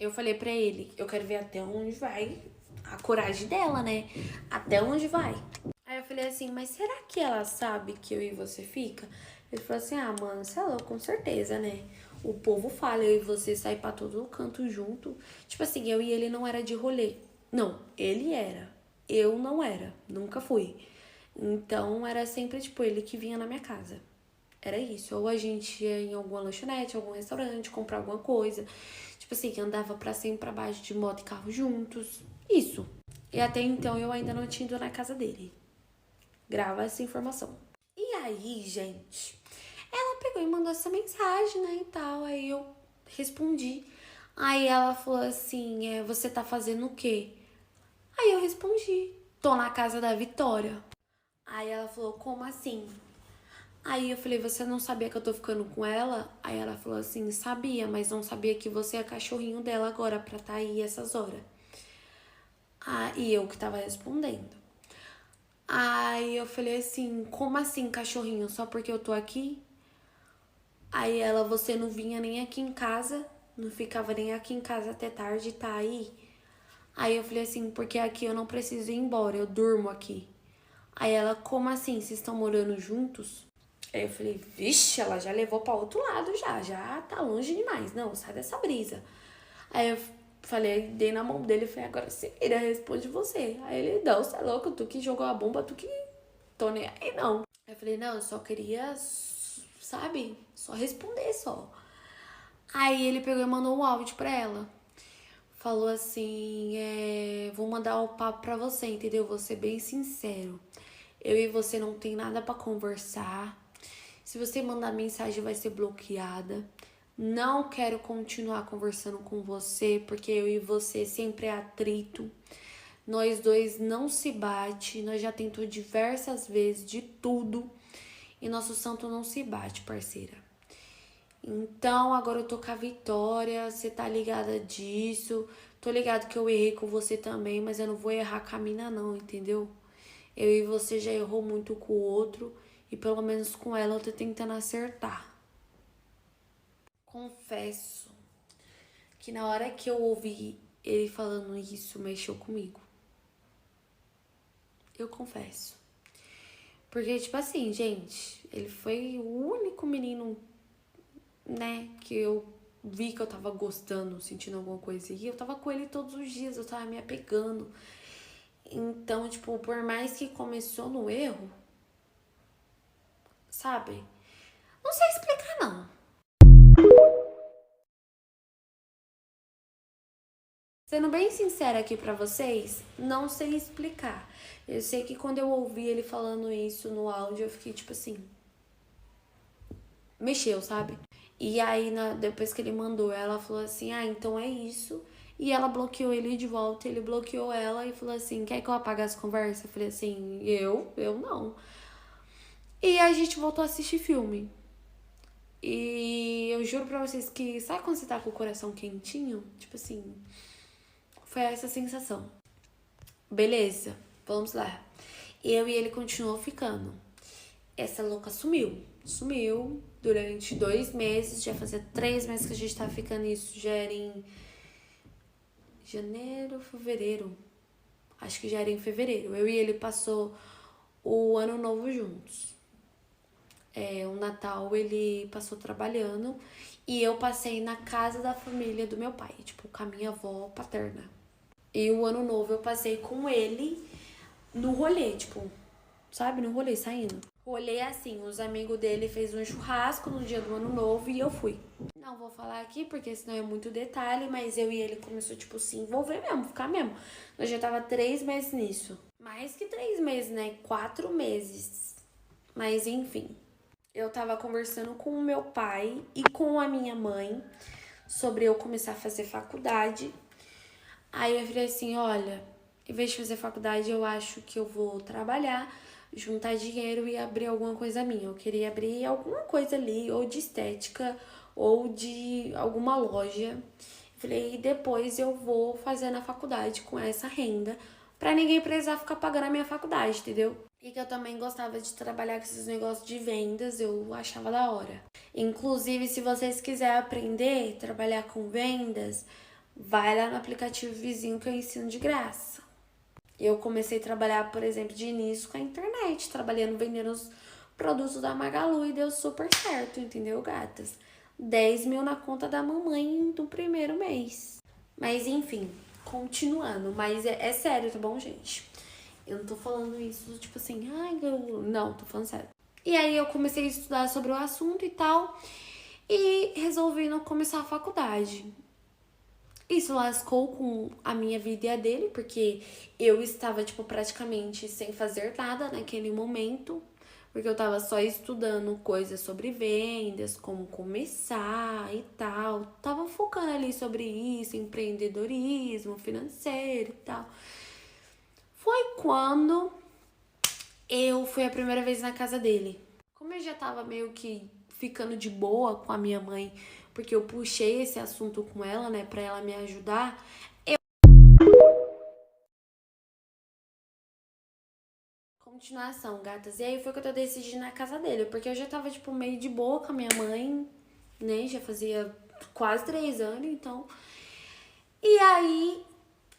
Eu falei pra ele, eu quero ver até onde vai a coragem dela, né? Até onde vai. Aí eu falei assim, mas será que ela sabe que eu e você fica? Ele falou assim, ah, mano, você é louco, com certeza, né? O povo fala, eu e você sair pra todo canto junto. Tipo assim, eu e ele não era de rolê. Não, ele era. Eu não era, nunca fui. Então era sempre, tipo, ele que vinha na minha casa. Era isso. Ou a gente ia em alguma lanchonete, algum restaurante, comprar alguma coisa. Tipo assim, que andava pra cima e pra baixo de moto e carro juntos. Isso. E até então eu ainda não tinha ido na casa dele. Grava essa informação. E aí, gente, ela pegou e mandou essa mensagem, né, e tal. Aí eu respondi. Aí ela falou assim, você tá fazendo o quê? Aí eu respondi, tô na casa da Vitória. Aí ela falou, como assim? Aí eu falei, você não sabia que eu tô ficando com ela? Aí ela falou assim, sabia, mas não sabia que você é cachorrinho dela agora pra tá aí essas horas. Ah, e eu que tava respondendo. Aí eu falei assim, como assim, cachorrinho? Só porque eu tô aqui? Aí ela, você não vinha nem aqui em casa? Não ficava nem aqui em casa até tarde, tá aí? Aí eu falei assim, porque aqui eu não preciso ir embora, eu durmo aqui. Aí ela, como assim? Vocês estão morando juntos? Aí eu falei, vixe, ela já levou pra outro lado já tá longe demais. Não, sai dessa brisa. Aí eu falei, dei na mão dele e falei, agora se vira, responde você. Aí ele, não, você é louco, tu que jogou a bomba, tu que tô nem aí não. Aí eu falei, não, eu só queria, sabe, só responder só. Aí ele pegou e mandou um áudio pra ela. Falou assim, vou mandar o papo pra você, entendeu? Vou ser bem sincero. Eu e você não tem nada pra conversar. Se você mandar mensagem, vai ser bloqueada. Não quero continuar conversando com você, porque eu e você sempre é atrito. Nós dois não se bate. Nós já tentou diversas vezes de tudo. E nosso santo não se bate, parceira. Então, agora eu tô com a Vitória, você tá ligada disso. Tô ligado que eu errei com você também, mas eu não vou errar com a mina não, entendeu? Eu e você já errou muito com o outro e pelo menos com ela eu tô tentando acertar. Confesso que na hora que eu ouvi ele falando isso, mexeu comigo. Eu confesso. Porque, tipo assim, gente, ele foi o único menino, né, que eu vi que eu tava gostando, sentindo alguma coisa. E eu tava com ele todos os dias, eu tava me apegando. Então, tipo, por mais que começou no erro, sabe? Não sei explicar, não. Sendo bem sincera aqui pra vocês, não sei explicar. Eu sei que quando eu ouvi ele falando isso no áudio, eu fiquei tipo assim. Mexeu, sabe? E aí, depois que ele mandou, ela falou assim: ah, então é isso. E ela bloqueou ele de volta, ele bloqueou ela e falou assim: quer que eu apague as conversas? Eu falei assim: eu não. E a gente voltou a assistir filme. E eu juro pra vocês que, sabe quando você tá com o coração quentinho? Tipo assim, foi essa sensação. Beleza, vamos lá. Eu e ele continuou ficando. Essa louca sumiu. Sumiu durante 2 meses. Já fazia 3 meses que a gente tava ficando isso. Já era em janeiro, fevereiro. Acho que já era em fevereiro. Eu e ele passou o ano novo juntos. O Natal ele passou trabalhando. E eu passei na casa da família do meu pai. Tipo, com a minha avó paterna. E o ano novo eu passei com ele no rolê, tipo, sabe? No rolê, saindo. Rolê assim, os amigos dele fez um churrasco no dia do ano novo e eu fui. Não vou falar aqui porque senão é muito detalhe, mas eu e ele começou, tipo, se envolver mesmo, ficar mesmo. Nós já tava 3 meses nisso. Mais que 3 meses, né? 4 meses. Mas enfim. Eu tava conversando com o meu pai e com a minha mãe sobre eu começar a fazer faculdade. Aí eu falei assim, olha, em vez de fazer faculdade, eu acho que eu vou trabalhar, juntar dinheiro e abrir alguma coisa minha. Eu queria abrir alguma coisa ali, ou de estética, ou de alguma loja. Eu falei, e depois eu vou fazer na faculdade com essa renda, pra ninguém precisar ficar pagando a minha faculdade, entendeu? E que eu também gostava de trabalhar com esses negócios de vendas, eu achava da hora. Inclusive, se vocês quiserem aprender, trabalhar com vendas, vai lá no aplicativo vizinho que eu ensino de graça. Eu comecei a trabalhar, por exemplo, de início com a internet, trabalhando, vendendo os produtos da Magalu e deu super certo, entendeu, gatas? 10 mil na conta da mamãe no primeiro mês. Mas enfim, continuando, mas é sério, tá bom, gente? Eu não tô falando isso, tipo assim, ai, não, tô falando sério. E aí eu comecei a estudar sobre o assunto e tal, e resolvi não começar a faculdade. Isso lascou com a minha vida e a dele, porque eu estava, tipo, praticamente sem fazer nada naquele momento, porque eu tava só estudando coisas sobre vendas, como começar e tal. Tava focando ali sobre isso, empreendedorismo, financeiro e tal. Foi quando eu fui a primeira vez na casa dele. Como eu já tava meio que ficando de boa com a minha mãe, porque eu puxei esse assunto com ela, né, pra ela me ajudar. Continuação, gatas. E aí foi que eu decidi ir na casa dele, porque eu já tava, tipo, meio de boa com a minha mãe, né, já fazia quase 3 anos, então. E aí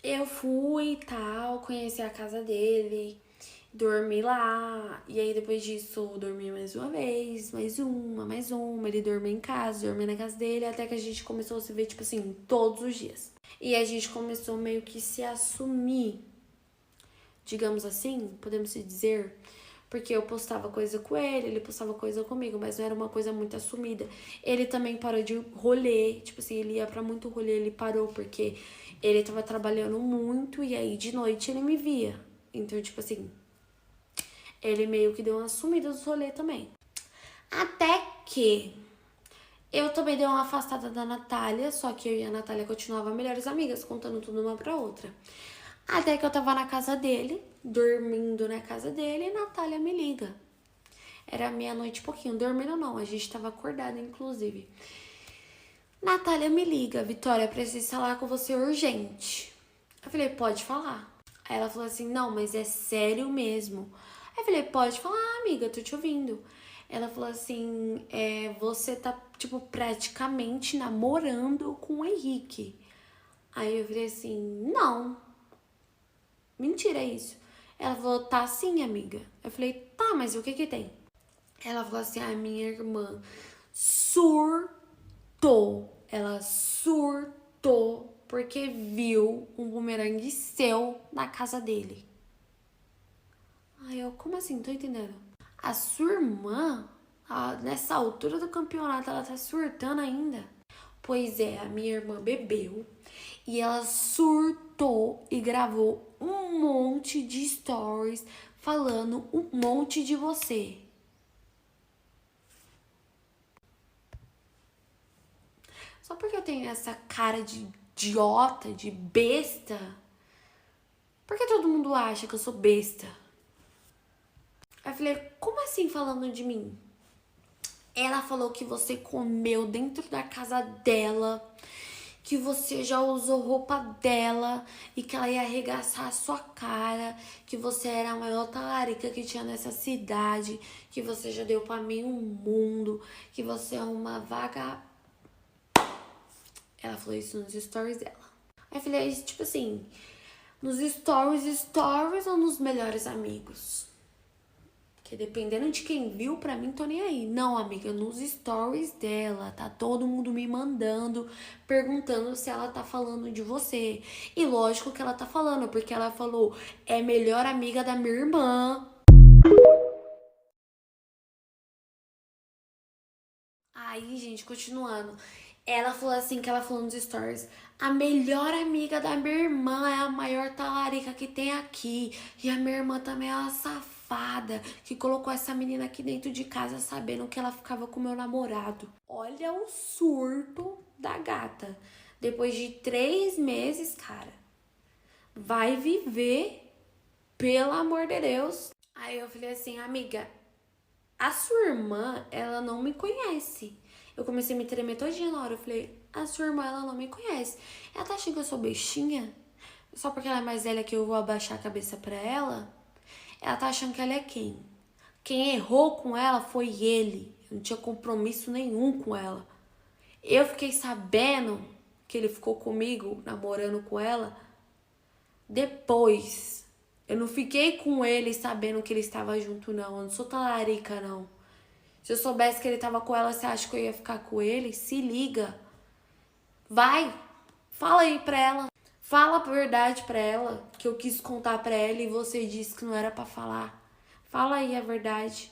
eu fui e tal, conheci a casa dele, dormi lá. E aí depois disso, dormi mais uma vez, mais uma. Ele dormiu em casa, dormi na casa dele, até que a gente começou a se ver, tipo assim, todos os dias. E a gente começou meio que se assumir, digamos assim, podemos dizer, porque eu postava coisa com ele postava coisa comigo, mas não era uma coisa muito assumida. Ele também parou de rolê, tipo assim, ele ia pra muito rolê, ele parou porque ele tava trabalhando muito e aí de noite ele me via. Então, tipo assim, ele meio que deu uma sumida dos rolê também. Até que eu também dei uma afastada da Natália, só que eu e a Natália continuavam melhores amigas, contando tudo uma pra outra. Até que eu tava na casa dele, dormindo na casa dele, e a Natália me liga. Era meia-noite e pouquinho, dormindo não, a gente tava acordada, inclusive. Natália me liga, Vitória, preciso falar com você urgente. Eu falei, pode falar. Aí ela falou assim, não, mas é sério mesmo. Aí eu falei, pode falar, amiga, tô te ouvindo. Ela falou assim, você tá, tipo, praticamente namorando com o Henrique. Aí eu falei assim, não. Mentira, é isso. Ela falou, tá sim, amiga. Eu falei, tá, mas o que que tem? Ela falou assim, a minha irmã surtou. Ela surtou porque viu um bumerangue seu na casa dele. Aí eu, como assim? Tô entendendo. A sua irmã, nessa altura do campeonato, ela tá surtando ainda? Pois é, a minha irmã bebeu e ela surtou e gravou um monte de stories falando um monte de você. Só porque eu tenho essa cara de idiota, de besta, por que todo mundo acha que eu sou besta? Aí eu falei, como assim falando de mim? Ela falou que você comeu dentro da casa dela, que você já usou roupa dela e que ela ia arregaçar a sua cara, que você era a maior talarica que tinha nessa cidade, que você já deu pra mim um mundo, que você é uma vaga. Ela falou isso nos stories dela. Aí eu falei, tipo assim, nos stories ou nos melhores amigos? Que dependendo de quem viu, pra mim, tô nem aí. Não, amiga, nos stories dela, tá todo mundo me mandando, perguntando se ela tá falando de você. E lógico que ela tá falando, porque ela falou, é melhor amiga da minha irmã. Aí, gente, continuando. Ela falou assim, que ela falou nos stories, a melhor amiga da minha irmã é a maior talarica que tem aqui. E a minha irmã também é uma safada que colocou essa menina aqui dentro de casa sabendo que ela ficava com meu namorado. Olha o surto da gata. Depois de 3 meses, cara, vai viver, pelo amor de Deus. Aí eu falei assim, amiga, a sua irmã, ela não me conhece. Eu comecei a me tremer todinha na hora. Eu falei, a sua irmã, ela não me conhece. Ela tá achando que eu sou bestinha? Só porque ela é mais velha que eu vou abaixar a cabeça pra ela? Ela tá achando que ela é quem? Quem errou com ela foi ele. Eu não tinha compromisso nenhum com ela. Eu fiquei sabendo que ele ficou comigo, namorando com ela, depois. Eu não fiquei com ele sabendo que ele estava junto, não. Eu não sou talarica, não. Se eu soubesse que ele estava com ela, você acha que eu ia ficar com ele? Se liga. Vai, fala aí pra ela. Fala a verdade pra ela, que eu quis contar pra ela e você disse que não era pra falar. Fala aí a verdade.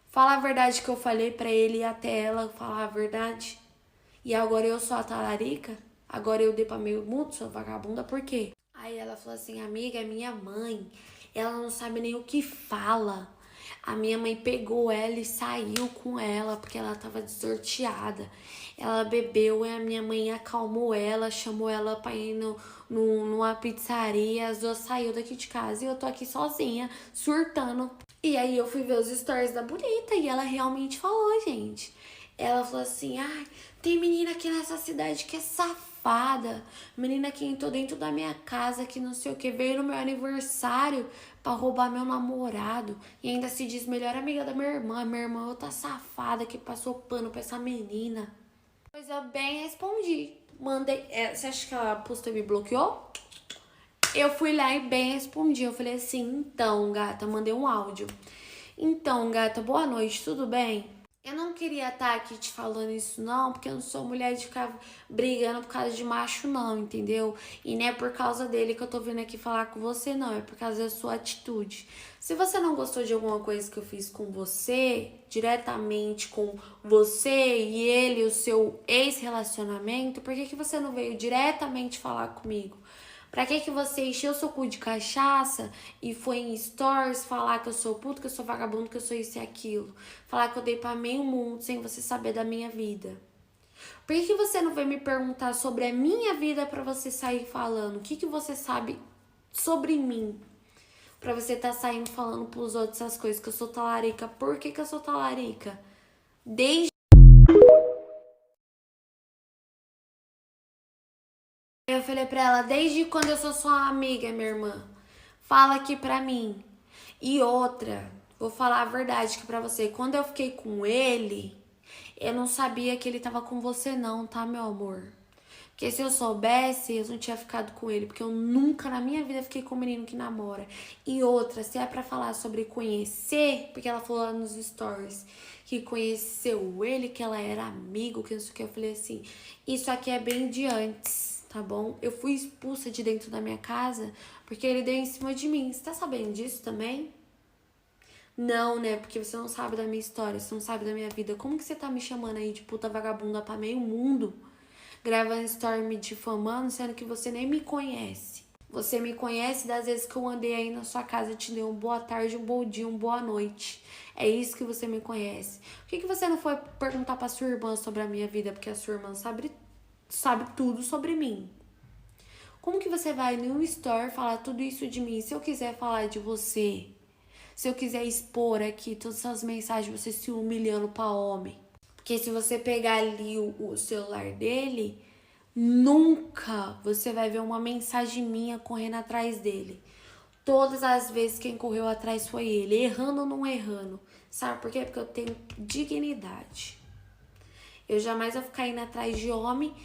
Fala a verdade que eu falei pra ele e até ela falar a verdade. E agora eu sou a talarica? Agora eu dei pra meio mudo, sua vagabunda, por quê? Aí ela falou assim, amiga, é minha mãe. Ela não sabe nem o que fala. A minha mãe pegou ela e saiu com ela porque ela tava desnorteada. Ela bebeu e a minha mãe acalmou ela, chamou ela pra ir numa pizzaria. As duas saiu daqui de casa e eu tô aqui sozinha, surtando. E aí eu fui ver os stories da bonita e ela realmente falou, gente. Ela falou assim, ai, tem menina aqui nessa cidade que é safada. Menina que entrou dentro da minha casa, que não sei o que, veio no meu aniversário pra roubar meu namorado. E ainda se diz melhor amiga da minha irmã. Minha irmã é outra safada que passou pano pra essa menina. Pois eu bem respondi. Mandei. Você acha que ela postou e me bloqueou? Eu fui lá e bem respondi. Eu falei assim, então, gata, mandei um áudio. Então, gata, boa noite, tudo bem? Eu não queria estar aqui te falando isso não, porque eu não sou mulher de ficar brigando por causa de macho não, entendeu? E não é por causa dele que eu tô vindo aqui falar com você não, é por causa da sua atitude. Se você não gostou de alguma coisa que eu fiz com você, diretamente com você e ele, o seu ex-relacionamento, por que você não veio diretamente falar comigo? Pra que você encheu seu cu de cachaça e foi em stories falar que eu sou puto, que eu sou vagabundo, que eu sou isso e aquilo? Falar que eu dei pra meio mundo sem você saber da minha vida? Por que você não veio me perguntar sobre a minha vida pra você sair falando? O que você sabe sobre mim? Pra você tá saindo falando pros outros essas coisas, que eu sou talarica. Por que eu sou talarica? Desde eu falei pra ela, desde quando eu sou sua amiga, minha irmã, fala aqui pra mim. E outra, vou falar a verdade aqui pra você, quando eu fiquei com ele, eu não sabia que ele tava com você não, tá, meu amor? Porque se eu soubesse, eu não tinha ficado com ele, porque eu nunca na minha vida fiquei com um menino que namora. E outra, se é pra falar sobre conhecer, porque ela falou lá nos stories que conheceu ele, que ela era amigo, que não sei o que, eu falei assim, isso aqui é bem de antes, tá bom? Eu fui expulsa de dentro da minha casa porque ele deu em cima de mim. Você tá sabendo disso também? Não, né? Porque você não sabe da minha história, você não sabe da minha vida. Como que você tá me chamando aí de puta vagabunda pra meio mundo? Gravando story me difamando, sendo que você nem me conhece. Você me conhece das vezes que eu andei aí na sua casa e te dei um boa tarde, um bom dia, um boa noite. É isso que você me conhece. Por que você não foi perguntar pra sua irmã sobre a minha vida? Porque a sua irmã sabe tudo sobre mim. Como que você vai no store falar tudo isso de mim? Se eu quiser falar de você, se eu quiser expor aqui todas essas mensagens, você se humilhando pra homem. Porque se você pegar ali o celular dele, nunca você vai ver uma mensagem minha correndo atrás dele. Todas as vezes quem correu atrás foi ele, errando ou não errando. Sabe por quê? Porque eu tenho dignidade. Eu jamais vou ficar indo atrás de homem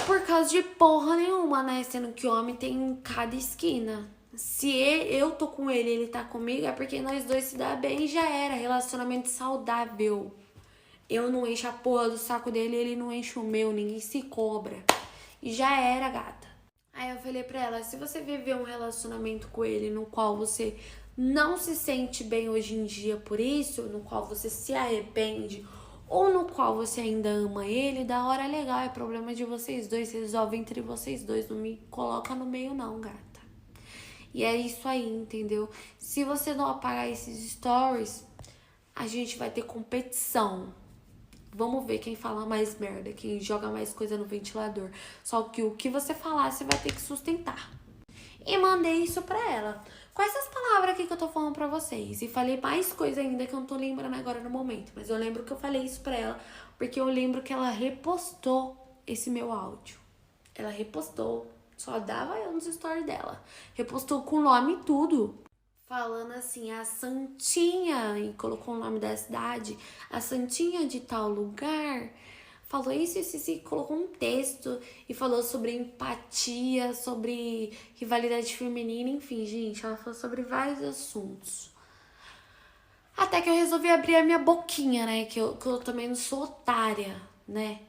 por causa de porra nenhuma, né? Sendo que homem tem em cada esquina. Se eu tô com ele tá comigo, é porque nós dois se dá bem e já era. Relacionamento saudável. Eu não encho a porra do saco dele, ele não enche o meu, ninguém se cobra. E já era, gata. Aí eu falei pra ela, se você viver um relacionamento com ele no qual você não se sente bem hoje em dia por isso, no qual você se arrepende, ou no qual você ainda ama ele, da hora é legal, é problema de vocês dois, resolve entre vocês dois, não me coloca no meio não, gata. E é isso aí, entendeu? Se você não apagar esses stories, a gente vai ter competição. Vamos ver quem fala mais merda, quem joga mais coisa no ventilador. Só que o que você falar, você vai ter que sustentar. E mandei isso pra ela. Com essas palavras aqui que eu tô falando pra vocês. E falei mais coisa ainda que eu não tô lembrando agora no momento. Mas eu lembro que eu falei isso pra ela, porque eu lembro que ela repostou esse meu áudio. Ela repostou. Só dava eu nos stories dela. Repostou com o nome e tudo. Falando assim, a Santinha, e colocou o nome da cidade, a Santinha de tal lugar, falou isso, colocou um texto e falou sobre empatia, sobre rivalidade feminina, enfim, gente, ela falou sobre vários assuntos. Até que eu resolvi abrir a minha boquinha, né, que eu também não sou otária, né.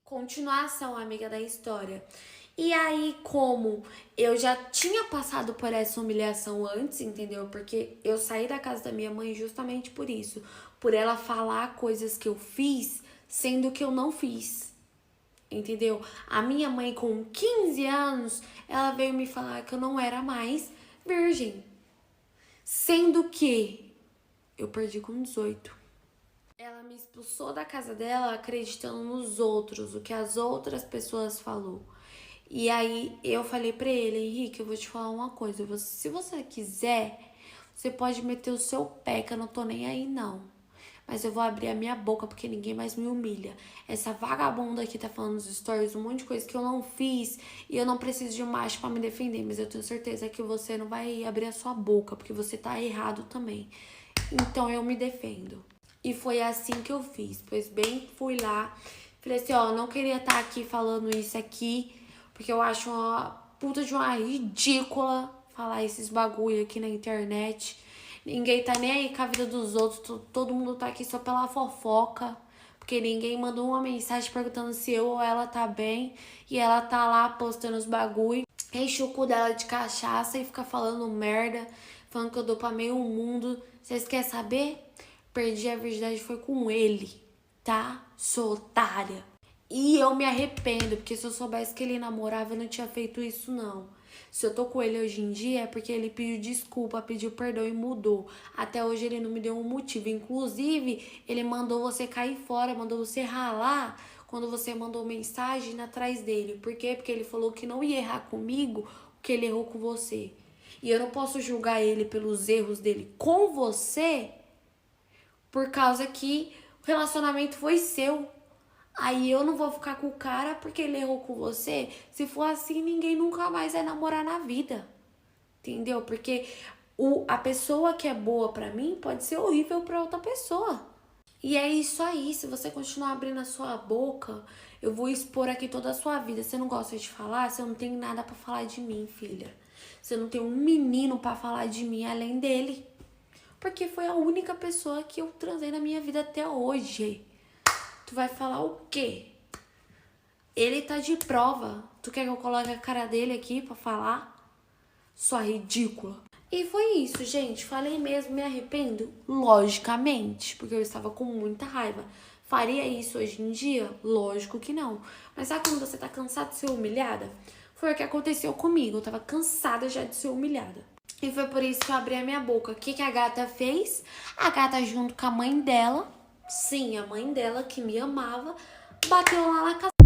Continuação, amiga da história. E aí, como eu já tinha passado por essa humilhação antes, entendeu? Porque eu saí da casa da minha mãe justamente por isso. Por ela falar coisas que eu fiz, sendo que eu não fiz. Entendeu? A minha mãe, com 15 anos, ela veio me falar que eu não era mais virgem. Sendo que eu perdi com 18. Ela me expulsou da casa dela acreditando nos outros, o que as outras pessoas falou. E aí eu falei pra ele, Henrique, eu vou te falar uma coisa. Se você quiser, você pode meter o seu pé, que eu não tô nem aí não. Mas eu vou abrir a minha boca porque ninguém mais me humilha. Essa vagabunda aqui tá falando nos stories um monte de coisa que eu não fiz e eu não preciso de macho pra me defender. Mas eu tenho certeza que você não vai abrir a sua boca porque você tá errado também. Então eu me defendo. E foi assim que eu fiz. Pois bem, fui lá. Falei assim, ó, não queria estar aqui falando isso aqui, porque eu acho uma puta de uma ridícula falar esses bagulho aqui na internet. Ninguém tá nem aí com a vida dos outros. Todo mundo tá aqui só pela fofoca. Porque ninguém mandou uma mensagem perguntando se eu ou ela tá bem. E ela tá lá postando os bagulho. Enche o cu dela de cachaça e fica falando merda. Falando que eu dou pra meio mundo. Vocês querem saber? Perdi a virgindade foi com ele, tá? Sou otária. E eu me arrependo, porque se eu soubesse que ele namorava, eu não tinha feito isso, não. Se eu tô com ele hoje em dia, é porque ele pediu desculpa, pediu perdão e mudou. Até hoje ele não me deu um motivo. Inclusive, ele mandou você cair fora, mandou você ralar quando você mandou mensagem atrás dele. Por quê? Porque ele falou que não ia errar comigo, que ele errou com você. E eu não posso julgar ele pelos erros dele com você, por causa que o relacionamento foi seu. Aí eu não vou ficar com o cara porque ele errou com você. Se for assim, ninguém nunca mais vai namorar na vida. Entendeu? Porque a pessoa que é boa pra mim pode ser horrível pra outra pessoa. E é isso aí. Se você continuar abrindo a sua boca, eu vou expor aqui toda a sua vida. Você não gosta de falar? Você não tem nada pra falar de mim, filha. Você não tem um menino pra falar de mim além dele. Porque foi a única pessoa que eu transei na minha vida até hoje. Tu vai falar o quê? Ele tá de prova. Tu quer que eu coloque a cara dele aqui pra falar? Sua ridícula. E foi isso, gente. Falei mesmo, me arrependo? Logicamente, porque eu estava com muita raiva. Faria isso hoje em dia? Lógico que não. Mas sabe quando você tá cansada de ser humilhada? Foi o que aconteceu comigo. Eu tava cansada já de ser humilhada. E foi por isso que eu abri a minha boca. O que a gata fez? A gata, junto com a mãe dela, sim, a mãe dela que me amava, bateu lá na casa.